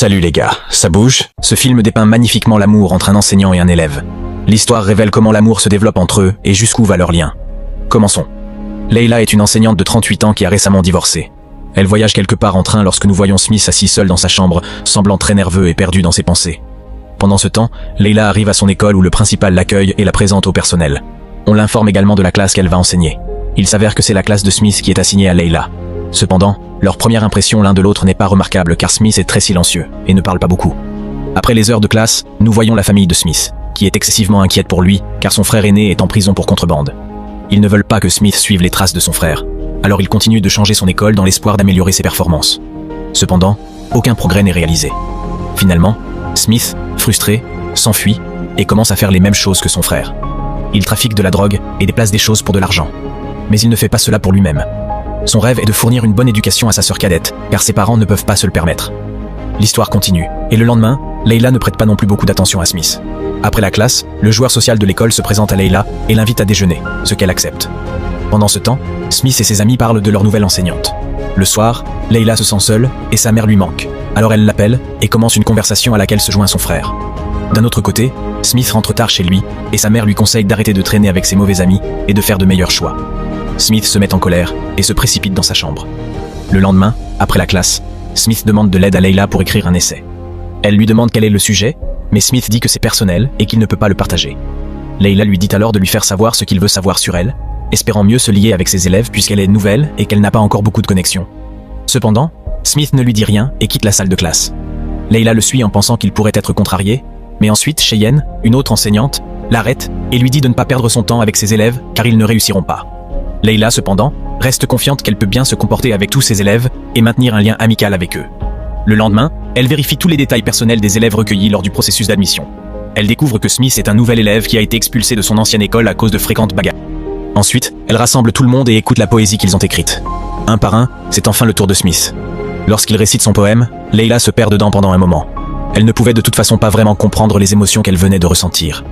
Salut les gars, ça bouge? Ce film dépeint magnifiquement l'amour entre un enseignant et un élève. L'histoire révèle comment l'amour se développe entre eux et jusqu'où va leur lien. Commençons. Leila est une enseignante de 38 ans qui a récemment divorcé. Elle voyage quelque part en train lorsque nous voyons Smith assis seul dans sa chambre, semblant très nerveux et perdu dans ses pensées. Pendant ce temps, Leila arrive à son école où le principal l'accueille et la présente au personnel. On l'informe également de la classe qu'elle va enseigner. Il s'avère que c'est la classe de Smith qui est assignée à Leila. Cependant, leur première impression l'un de l'autre n'est pas remarquable car Smith est très silencieux et ne parle pas beaucoup. Après les heures de classe, nous voyons la famille de Smith, qui est excessivement inquiète pour lui car son frère aîné est en prison pour contrebande. Ils ne veulent pas que Smith suive les traces de son frère, alors il continue de changer son école dans l'espoir d'améliorer ses performances. Cependant, aucun progrès n'est réalisé. Finalement, Smith, frustré, s'enfuit et commence à faire les mêmes choses que son frère. Il trafique de la drogue et déplace des choses pour de l'argent. Mais il ne fait pas cela pour lui-même. Son rêve est de fournir une bonne éducation à sa sœur cadette, car ses parents ne peuvent pas se le permettre. L'histoire continue, et le lendemain, Leila ne prête pas non plus beaucoup d'attention à Smith. Après la classe, le joueur social de l'école se présente à Leila et l'invite à déjeuner, ce qu'elle accepte. Pendant ce temps, Smith et ses amis parlent de leur nouvelle enseignante. Le soir, Leila se sent seule et sa mère lui manque, alors elle l'appelle et commence une conversation à laquelle se joint son frère. D'un autre côté, Smith rentre tard chez lui et sa mère lui conseille d'arrêter de traîner avec ses mauvais amis et de faire de meilleurs choix. Smith se met en colère et se précipite dans sa chambre. Le lendemain, après la classe, Smith demande de l'aide à Leila pour écrire un essai. Elle lui demande quel est le sujet, mais Smith dit que c'est personnel et qu'il ne peut pas le partager. Leila lui dit alors de lui faire savoir ce qu'il veut savoir sur elle, espérant mieux se lier avec ses élèves puisqu'elle est nouvelle et qu'elle n'a pas encore beaucoup de connexions. Cependant, Smith ne lui dit rien et quitte la salle de classe. Leila le suit en pensant qu'il pourrait être contrarié, mais ensuite Cheyenne, une autre enseignante, l'arrête et lui dit de ne pas perdre son temps avec ses élèves car ils ne réussiront pas. Leila, cependant, reste confiante qu'elle peut bien se comporter avec tous ses élèves et maintenir un lien amical avec eux. Le lendemain, elle vérifie tous les détails personnels des élèves recueillis lors du processus d'admission. Elle découvre que Smith est un nouvel élève qui a été expulsé de son ancienne école à cause de fréquentes bagarres. Ensuite, elle rassemble tout le monde et écoute la poésie qu'ils ont écrite. Un par un, c'est enfin le tour de Smith. Lorsqu'il récite son poème, Leila se perd dedans pendant un moment. Elle ne pouvait de toute façon pas vraiment comprendre les émotions qu'elle venait de ressentir.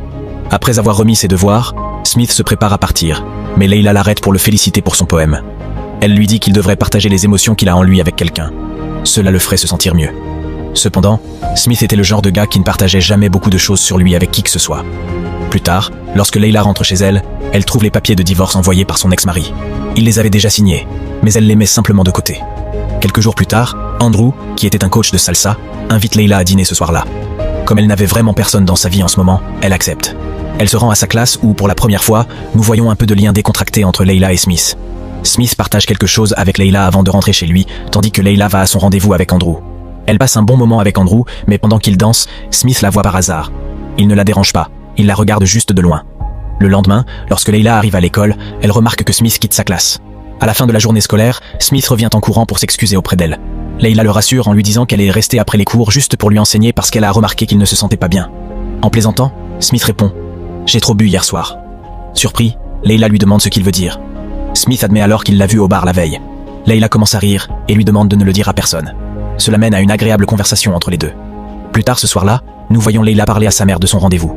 Après avoir remis ses devoirs, Smith se prépare à partir, mais Leila l'arrête pour le féliciter pour son poème. Elle lui dit qu'il devrait partager les émotions qu'il a en lui avec quelqu'un. Cela le ferait se sentir mieux. Cependant, Smith était le genre de gars qui ne partageait jamais beaucoup de choses sur lui avec qui que ce soit. Plus tard, lorsque Leila rentre chez elle, elle trouve les papiers de divorce envoyés par son ex-mari. Il les avait déjà signés, mais elle les met simplement de côté. Quelques jours plus tard, Andrew, qui était un coach de salsa, invite Leila à dîner ce soir-là. Comme elle n'avait vraiment personne dans sa vie en ce moment, elle accepte. Elle se rend à sa classe où, pour la première fois, nous voyons un peu de lien décontracté entre Leila et Smith. Smith partage quelque chose avec Leila avant de rentrer chez lui, tandis que Leila va à son rendez-vous avec Andrew. Elle passe un bon moment avec Andrew, mais pendant qu'il danse, Smith la voit par hasard. Il ne la dérange pas, il la regarde juste de loin. Le lendemain, lorsque Leila arrive à l'école, elle remarque que Smith quitte sa classe. À la fin de la journée scolaire, Smith revient en courant pour s'excuser auprès d'elle. Leila le rassure en lui disant qu'elle est restée après les cours juste pour lui enseigner parce qu'elle a remarqué qu'il ne se sentait pas bien. En plaisantant, Smith répond « J'ai trop bu hier soir ». Surpris, Leila lui demande ce qu'il veut dire. Smith admet alors qu'il l'a vu au bar la veille. Leila commence à rire et lui demande de ne le dire à personne. Cela mène à une agréable conversation entre les deux. Plus tard ce soir-là, nous voyons Leila parler à sa mère de son rendez-vous.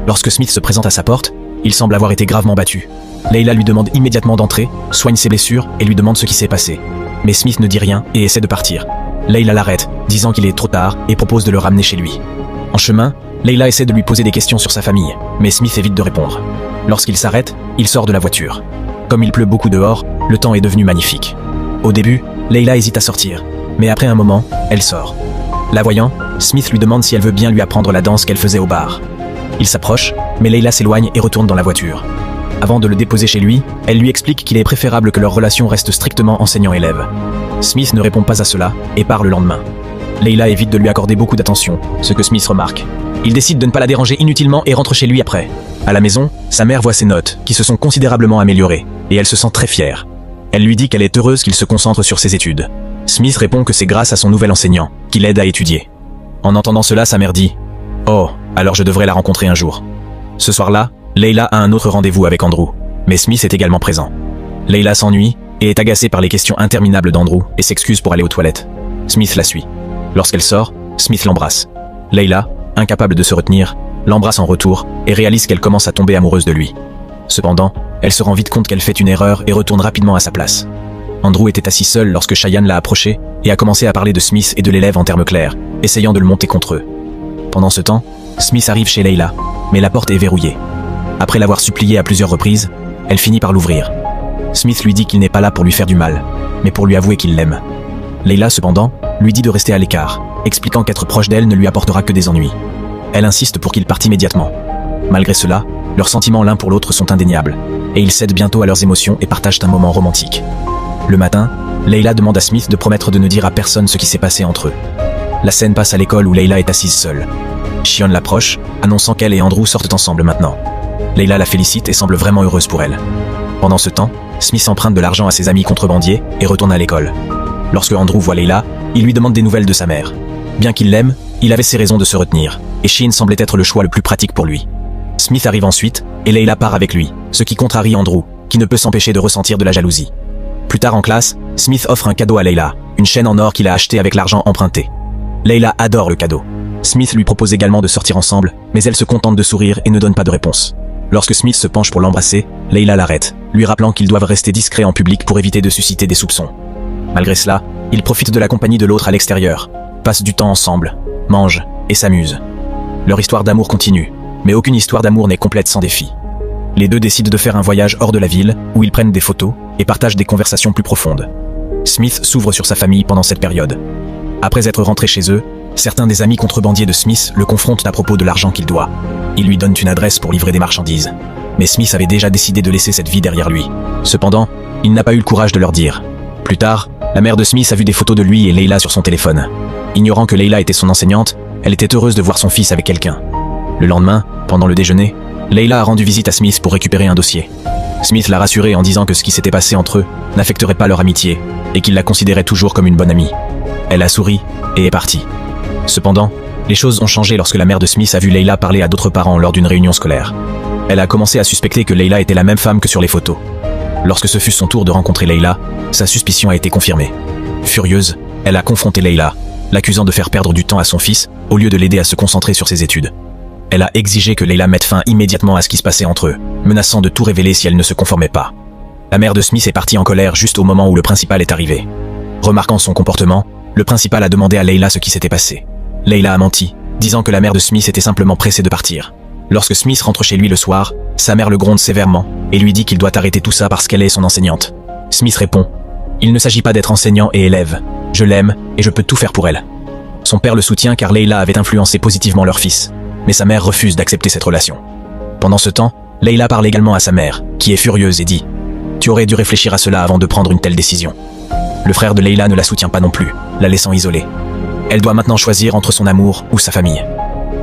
Lorsque Smith se présente à sa porte, il semble avoir été gravement battu. Leila lui demande immédiatement d'entrer, soigne ses blessures et lui demande ce qui s'est passé. Mais Smith ne dit rien et essaie de partir. Leila l'arrête, disant qu'il est trop tard et propose de le ramener chez lui. En chemin, Leila essaie de lui poser des questions sur sa famille, mais Smith évite de répondre. Lorsqu'il s'arrête, il sort de la voiture. Comme il pleut beaucoup dehors, le temps est devenu magnifique. Au début, Leila hésite à sortir, mais après un moment, elle sort. La voyant, Smith lui demande si elle veut bien lui apprendre la danse qu'elle faisait au bar. Il s'approche, mais Leila s'éloigne et retourne dans la voiture. Avant de le déposer chez lui, elle lui explique qu'il est préférable que leur relation reste strictement enseignant-élève. Smith ne répond pas à cela et part le lendemain. Leila évite de lui accorder beaucoup d'attention, ce que Smith remarque. Il décide de ne pas la déranger inutilement et rentre chez lui après. À la maison, sa mère voit ses notes, qui se sont considérablement améliorées, et elle se sent très fière. Elle lui dit qu'elle est heureuse qu'il se concentre sur ses études. Smith répond que c'est grâce à son nouvel enseignant, qui l'aide à étudier. En entendant cela, sa mère dit « Oh, alors je devrais la rencontrer un jour ». Ce soir-là, Leila a un autre rendez-vous avec Andrew, mais Smith est également présent. Leila s'ennuie et est agacée par les questions interminables d'Andrew et s'excuse pour aller aux toilettes. Smith la suit. Lorsqu'elle sort, Smith l'embrasse. Leila, incapable de se retenir, l'embrasse en retour et réalise qu'elle commence à tomber amoureuse de lui. Cependant, elle se rend vite compte qu'elle fait une erreur et retourne rapidement à sa place. Andrew était assis seul lorsque Cheyenne l'a approché et a commencé à parler de Smith et de l'élève en termes clairs, essayant de le monter contre eux. Pendant ce temps, Smith arrive chez Layla, mais la porte est verrouillée. Après l'avoir supplié à plusieurs reprises, elle finit par l'ouvrir. Smith lui dit qu'il n'est pas là pour lui faire du mal, mais pour lui avouer qu'il l'aime. Layla, cependant, lui dit de rester à l'écart, expliquant qu'être proche d'elle ne lui apportera que des ennuis. Elle insiste pour qu'il parte immédiatement. Malgré cela, leurs sentiments l'un pour l'autre sont indéniables, et ils cèdent bientôt à leurs émotions et partagent un moment romantique. Le matin, Layla demande à Smith de promettre de ne dire à personne ce qui s'est passé entre eux. La scène passe à l'école où Layla est assise seule. Shion l'approche, annonçant qu'elle et Andrew sortent ensemble maintenant. Layla la félicite et semble vraiment heureuse pour elle. Pendant ce temps, Smith emprunte de l'argent à ses amis contrebandiers et retourne à l'école. Lorsque Andrew voit Layla, il lui demande des nouvelles de sa mère. Bien qu'il l'aime, il avait ses raisons de se retenir, et Shion semblait être le choix le plus pratique pour lui. Smith arrive ensuite, et Layla part avec lui, ce qui contrarie Andrew, qui ne peut s'empêcher de ressentir de la jalousie. Plus tard en classe, Smith offre un cadeau à Layla, une chaîne en or qu'il a achetée avec l'argent emprunté. Layla adore le cadeau. Smith lui propose également de sortir ensemble, mais elle se contente de sourire et ne donne pas de réponse. Lorsque Smith se penche pour l'embrasser, Layla l'arrête, lui rappelant qu'ils doivent rester discrets en public pour éviter de susciter des soupçons. Malgré cela, ils profitent de la compagnie de l'autre à l'extérieur, passent du temps ensemble, mangent et s'amusent. Leur histoire d'amour continue, mais aucune histoire d'amour n'est complète sans défi. Les deux décident de faire un voyage hors de la ville, où ils prennent des photos et partagent des conversations plus profondes. Smith s'ouvre sur sa famille pendant cette période. Après être rentrés chez eux, certains des amis contrebandiers de Smith le confrontent à propos de l'argent qu'il doit. Ils lui donnent une adresse pour livrer des marchandises. Mais Smith avait déjà décidé de laisser cette vie derrière lui. Cependant, il n'a pas eu le courage de leur dire. Plus tard, la mère de Smith a vu des photos de lui et Layla sur son téléphone. Ignorant que Layla était son enseignante, elle était heureuse de voir son fils avec quelqu'un. Le lendemain, pendant le déjeuner, Layla a rendu visite à Smith pour récupérer un dossier. Smith l'a rassurée en disant que ce qui s'était passé entre eux n'affecterait pas leur amitié et qu'il la considérait toujours comme une bonne amie. Elle a souri et est partie. Cependant, les choses ont changé lorsque la mère de Smith a vu Layla parler à d'autres parents lors d'une réunion scolaire. Elle a commencé à suspecter que Layla était la même femme que sur les photos. Lorsque ce fut son tour de rencontrer Layla, sa suspicion a été confirmée. Furieuse, elle a confronté Layla, l'accusant de faire perdre du temps à son fils au lieu de l'aider à se concentrer sur ses études. Elle a exigé que Layla mette fin immédiatement à ce qui se passait entre eux, menaçant de tout révéler si elle ne se conformait pas. La mère de Smith est partie en colère juste au moment où le principal est arrivé. Remarquant son comportement, le principal a demandé à Layla ce qui s'était passé. Layla a menti, disant que la mère de Smith était simplement pressée de partir. Lorsque Smith rentre chez lui le soir, sa mère le gronde sévèrement et lui dit qu'il doit arrêter tout ça parce qu'elle est son enseignante. Smith répond « Il ne s'agit pas d'être enseignant et élève. Je l'aime et je peux tout faire pour elle. » Son père le soutient car Layla avait influencé positivement leur fils, mais sa mère refuse d'accepter cette relation. Pendant ce temps, Layla parle également à sa mère, qui est furieuse et dit « Tu aurais dû réfléchir à cela avant de prendre une telle décision. » Le frère de Layla ne la soutient pas non plus, la laissant isolée. Elle doit maintenant choisir entre son amour ou sa famille.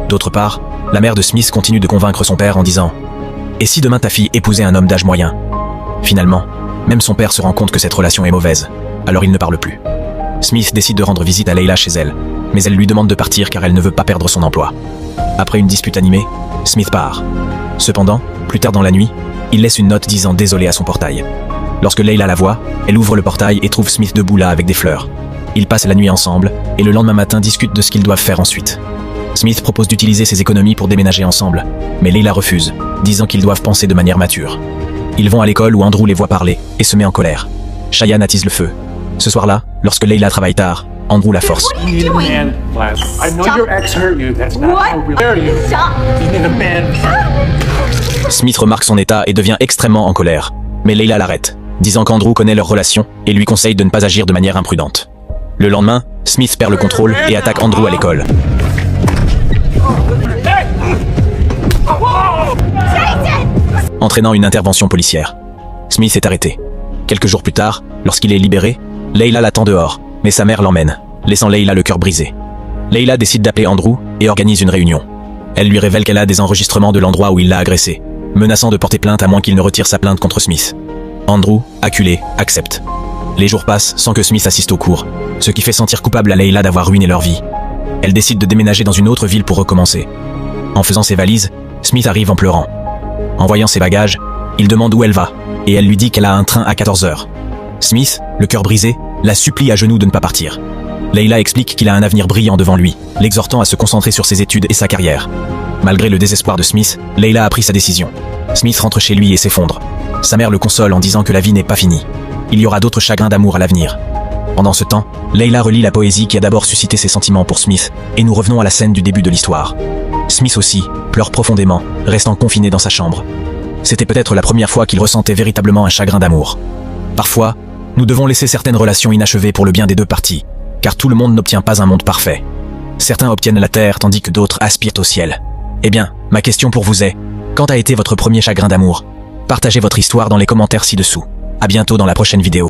D'autre part, la mère de Smith continue de convaincre son père en disant « Et si demain ta fille épousait un homme d'âge moyen ?» Finalement, même son père se rend compte que cette relation est mauvaise, alors il ne parle plus. Smith décide de rendre visite à Layla chez elle, mais elle lui demande de partir car elle ne veut pas perdre son emploi. Après une dispute animée, Smith part. Cependant, plus tard dans la nuit, il laisse une note disant « Désolé » à son portail. Lorsque Layla la voit, elle ouvre le portail et trouve Smith debout là avec des fleurs. Ils passent la nuit ensemble et le lendemain matin discutent de ce qu'ils doivent faire ensuite. Smith propose d'utiliser ses économies pour déménager ensemble, mais Layla refuse, disant qu'ils doivent penser de manière mature. Ils vont à l'école où Andrew les voit parler et se met en colère. Cheyenne attise le feu. Ce soir-là, lorsque Layla travaille tard, Andrew la force. Smith remarque son état et devient extrêmement en colère, mais Layla l'arrête, disant qu'Andrew connaît leur relation et lui conseille de ne pas agir de manière imprudente. Le lendemain, Smith perd le contrôle et attaque Andrew à l'école. Entraînant une intervention policière. Smith est arrêté. Quelques jours plus tard, lorsqu'il est libéré, Layla l'attend dehors, mais sa mère l'emmène, laissant Layla le cœur brisé. Layla décide d'appeler Andrew et organise une réunion. Elle lui révèle qu'elle a des enregistrements de l'endroit où il l'a agressé, menaçant de porter plainte à moins qu'il ne retire sa plainte contre Smith. Andrew, acculé, accepte. Les jours passent sans que Smith assiste au cours, ce qui fait sentir coupable à Layla d'avoir ruiné leur vie. Elle décide de déménager dans une autre ville pour recommencer. En faisant ses valises, Smith arrive en pleurant. En voyant ses bagages, il demande où elle va, et elle lui dit qu'elle a un train à 14 heures. Smith, le cœur brisé, la supplie à genoux de ne pas partir. Layla explique qu'il a un avenir brillant devant lui, l'exhortant à se concentrer sur ses études et sa carrière. Malgré le désespoir de Smith, Layla a pris sa décision. Smith rentre chez lui et s'effondre. Sa mère le console en disant que la vie n'est pas finie. il y aura d'autres chagrins d'amour à l'avenir. Pendant ce temps, Layla relit la poésie qui a d'abord suscité ses sentiments pour Smith, et nous revenons à la scène du début de l'histoire. Smith aussi pleure profondément, restant confiné dans sa chambre. C'était peut-être la première fois qu'il ressentait véritablement un chagrin d'amour. Parfois, nous devons laisser certaines relations inachevées pour le bien des deux parties, car tout le monde n'obtient pas un monde parfait. Certains obtiennent la terre tandis que d'autres aspirent au ciel. Eh bien, ma question pour vous est, quand a été votre premier chagrin d'amour? Partagez votre histoire dans les commentaires ci-dessous. À bientôt dans la prochaine vidéo.